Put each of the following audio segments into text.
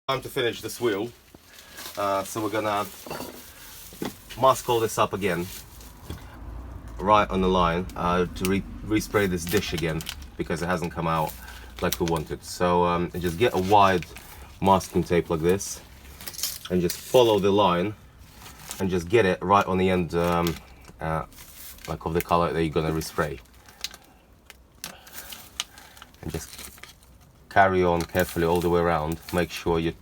Time to finish this wheel, so we're gonna mask all this up again, right on the line, to respray this dish again because it hasn't come out like we wanted. So just get a wide masking tape like this and just follow the line and just get it right on the end, like of the color that you're gonna respray, and just carry on carefully all the way around. Make sure your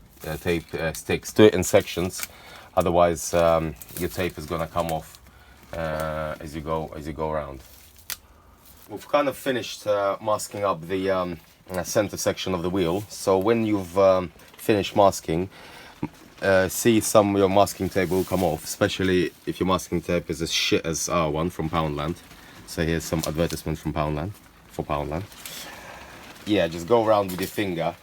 tape sticks to it in sections, otherwise your tape is gonna come off as you go around. We've kind of finished masking up the center section of the wheel. So when you've finished masking, see some of your masking tape will come off, especially if your masking tape is as shit as our one from Poundland. So here's some advertisement from Poundland, for Poundland. Yeah, just go around with your finger,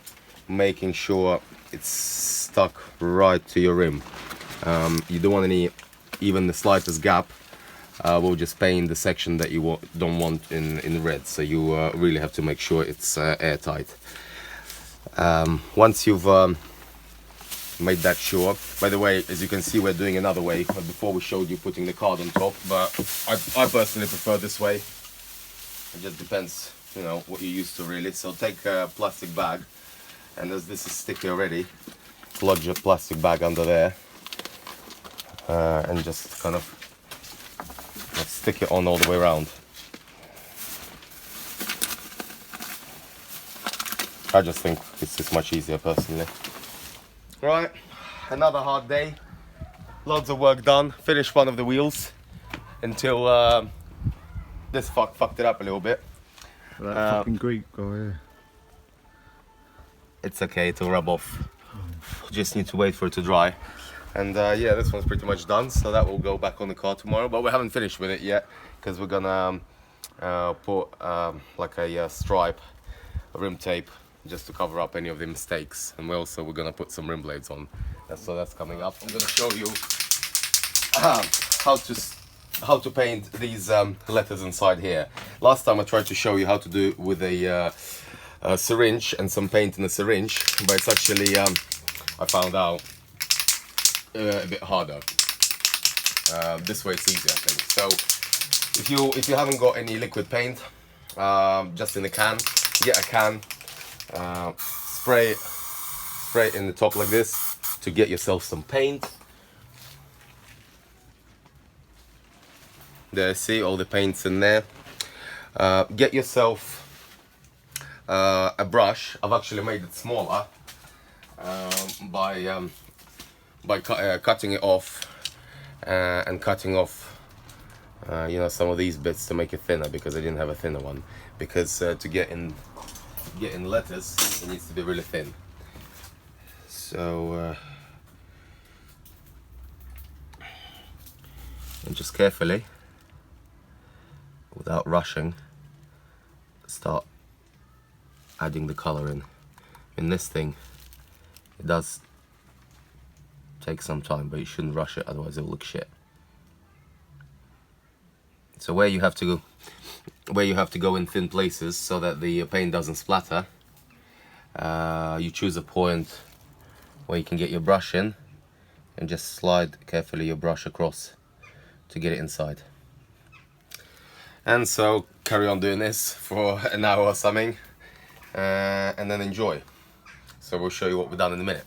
making sure it's stuck right to your rim. You don't want any, even the slightest gap. Will just paint the section that you don't want in red. So you really have to make sure it's airtight. Once you've made that sure, by the way, as you can see, we're doing another way. But before we showed you putting the card on top, but I personally prefer this way. It just depends, you know, what you're used to really. So take a plastic bag, and as this is sticky already, plug your plastic bag under there, and just kind of stick it on all the way around. I just think it's just much easier personally. Right, another hard day, loads of work done. Finished one of the wheels until this fucked it up a little bit. That fucking Greek guy, yeah. It's okay, it'll rub off. Just need to wait for it to dry. And yeah, this one's pretty much done, so that will go back on the car tomorrow. But we haven't finished with it yet, because we're gonna put like a stripe, a rim tape, just to cover up any of the mistakes. And we're gonna put some rim blades on. So that's coming up. I'm gonna show you how to paint these letters inside here. Last time I tried to show you how to do it with a syringe and some paint in a syringe, but it's actually I found out a bit harder. This way it's easier, I think. So if you haven't got any liquid paint, just in a can, get a can, spray in the top like this to get yourself some paint. There, see, all the paint's in there. Get yourself a brush. I've actually made it smaller by cutting it off and cutting off you know, some of these bits to make it thinner, because I didn't have a thinner one, because to get in letters it needs to be really thin. So and just carefully, without rushing, start adding the color in. In this thing, it does take some time, but you shouldn't rush it, otherwise it'll look shit. So where you have to go in thin places so that the paint doesn't splatter, you choose a point where you can get your brush in and just slide carefully your brush across to get it inside. And so carry on doing this for an hour or something, and then enjoy. So we'll show you what we've done in a minute.